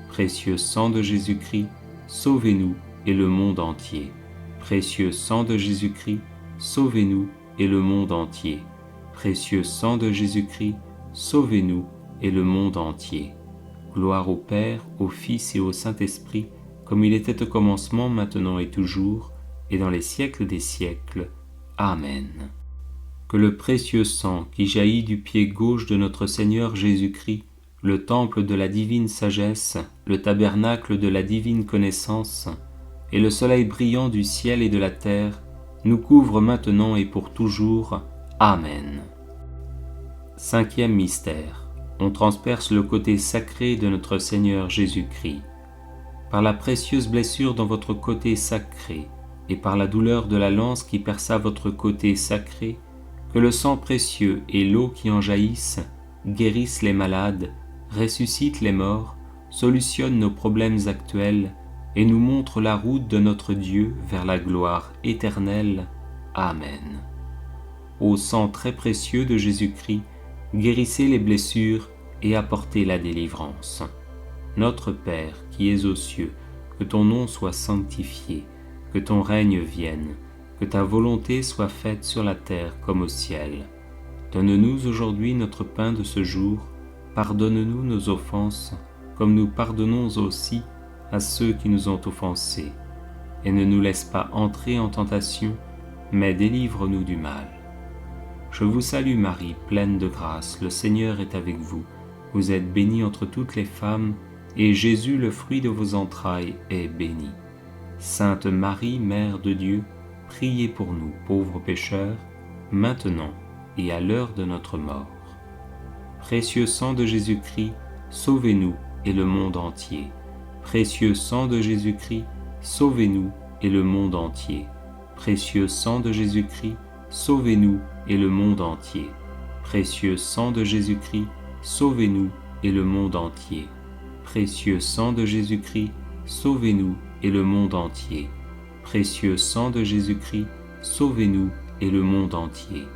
Précieux sang de Jésus-Christ, sauvez-nous et le monde entier. Précieux sang de Jésus-Christ, sauvez-nous et le monde entier. Précieux sang de Jésus-Christ, sauvez-nous et le monde entier. Gloire au Père, au Fils et au Saint-Esprit, comme il était au commencement, maintenant et toujours, et dans les siècles des siècles. Amen. Que le précieux sang qui jaillit du pied gauche de notre Seigneur Jésus-Christ, le temple de la divine sagesse, le tabernacle de la divine connaissance, et le soleil brillant du ciel et de la terre, nous couvre maintenant et pour toujours. Amen. Cinquième mystère. On transperce le côté sacré de notre Seigneur Jésus-Christ. Par la précieuse blessure dans votre côté sacré, et par la douleur de la lance qui perça votre côté sacré, que le sang précieux et l'eau qui en jaillissent guérissent les malades, ressuscitent les morts, solutionnent nos problèmes actuels et nous montrent la route de notre Dieu vers la gloire éternelle. Amen. Ô sang très précieux de Jésus-Christ, guérissez les blessures et apportez la délivrance. Notre Père qui es aux cieux, que ton nom soit sanctifié, que ton règne vienne, que ta volonté soit faite sur la terre comme au ciel. Donne-nous aujourd'hui notre pain de ce jour, pardonne-nous nos offenses, comme nous pardonnons aussi à ceux qui nous ont offensés. Et ne nous laisse pas entrer en tentation, mais délivre-nous du mal. Je vous salue Marie, pleine de grâce, le Seigneur est avec vous. Vous êtes bénie entre toutes les femmes, et Jésus, le fruit de vos entrailles, est béni. Sainte Marie, Mère de Dieu, priez pour nous, pauvres pécheurs, maintenant et à l'heure de notre mort. Précieux sang de Jésus-Christ, sauvez-nous et le monde entier. Précieux sang de Jésus-Christ, sauvez-nous et le monde entier. Précieux sang de Jésus-Christ, sauvez-nous et le monde entier. Précieux sang de Jésus-Christ, sauvez-nous et le monde entier. Précieux sang de Jésus-Christ, sauvez-nous et le monde entier. Précieux sang de Jésus-Christ, sauvez-nous et le monde entier.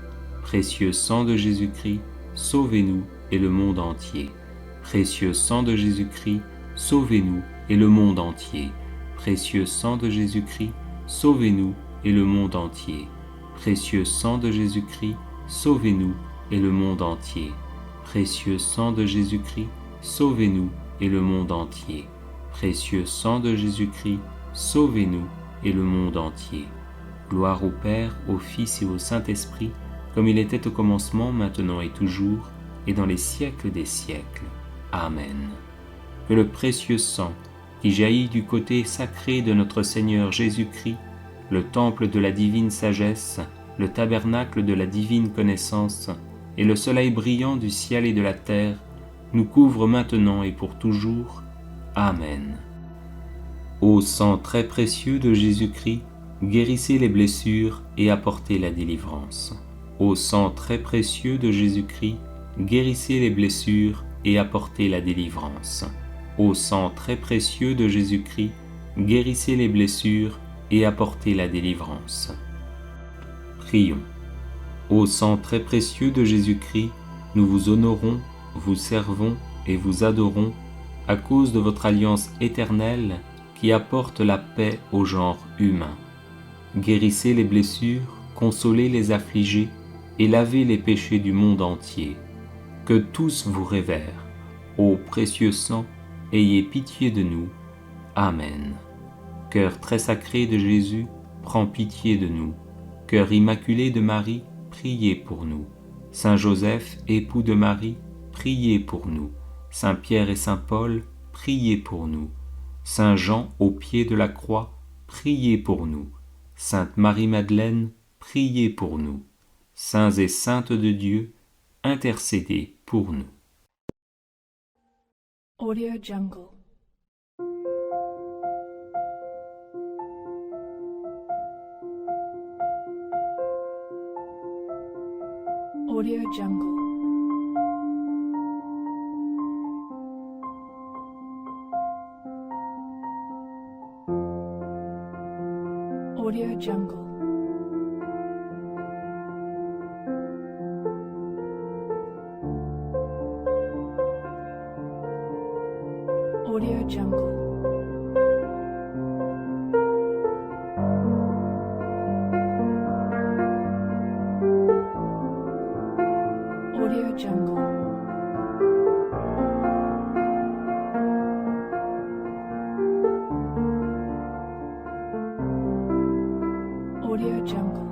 Précieux sang de Jésus-Christ, sauvez-nous et le monde entier. Précieux sang de Jésus-Christ, sauvez-nous et le monde entier. Précieux sang de Jésus-Christ, sauvez-nous et le monde entier. Précieux sang de Jésus-Christ, sauvez-nous et le monde entier. Précieux sang de Jésus-Christ, sauvez-nous et le monde entier. Précieux sang de Jésus-Christ, sauvez-nous et le monde entier. Gloire au Père, au Fils et au Saint-Esprit, comme il était au commencement, maintenant et toujours, et dans les siècles des siècles. Amen. Que le précieux sang qui jaillit du côté sacré de notre Seigneur Jésus-Christ, le temple de la divine sagesse, le tabernacle de la divine connaissance, et le soleil brillant du ciel et de la terre, nous couvre maintenant et pour toujours. Amen. Ô sang très précieux de Jésus-Christ, guérissez les blessures et apportez la délivrance. Ô sang très précieux de Jésus-Christ, guérissez les blessures et apportez la délivrance. Ô sang très précieux de Jésus-Christ, guérissez les blessures et apportez la délivrance. Prions. Ô sang très précieux de Jésus-Christ, nous vous honorons, vous servons et vous adorons à cause de votre alliance éternelle qui apporte la paix au genre humain. Guérissez les blessures, consolez les affligés et lavez les péchés du monde entier. Que tous vous révèrent. Ô précieux sang, ayez pitié de nous. Amen. Cœur très sacré de Jésus, prends pitié de nous. Cœur immaculé de Marie, priez pour nous. Saint Joseph, époux de Marie, priez pour nous. Saint Pierre et Saint Paul, priez pour nous. Saint Jean, au pied de la croix, priez pour nous. Sainte Marie-Madeleine, priez pour nous. Saints et saintes de Dieu, intercédez pour nous. Audio Jungle. Audio Jungle. Audio Jungle. Audio Jungle. Audio Jungle. Audio Jungle.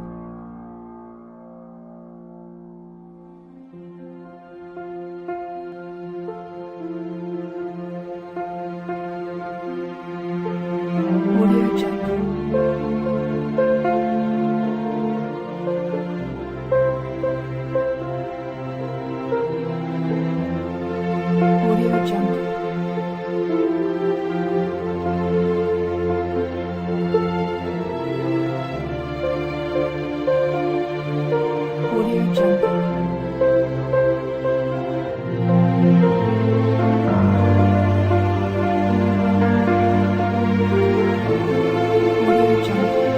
Audio Jungle. Audio Jungle. Audio Jungle. Audio Jungle. Audio Jungle.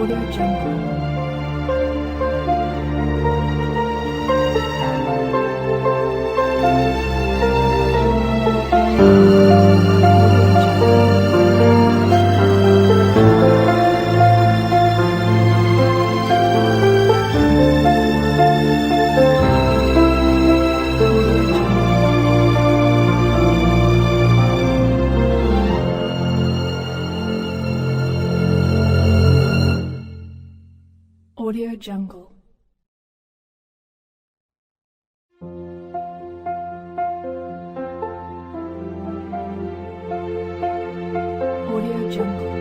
Audio Jungle. Audio Jungle. Audio Jungle.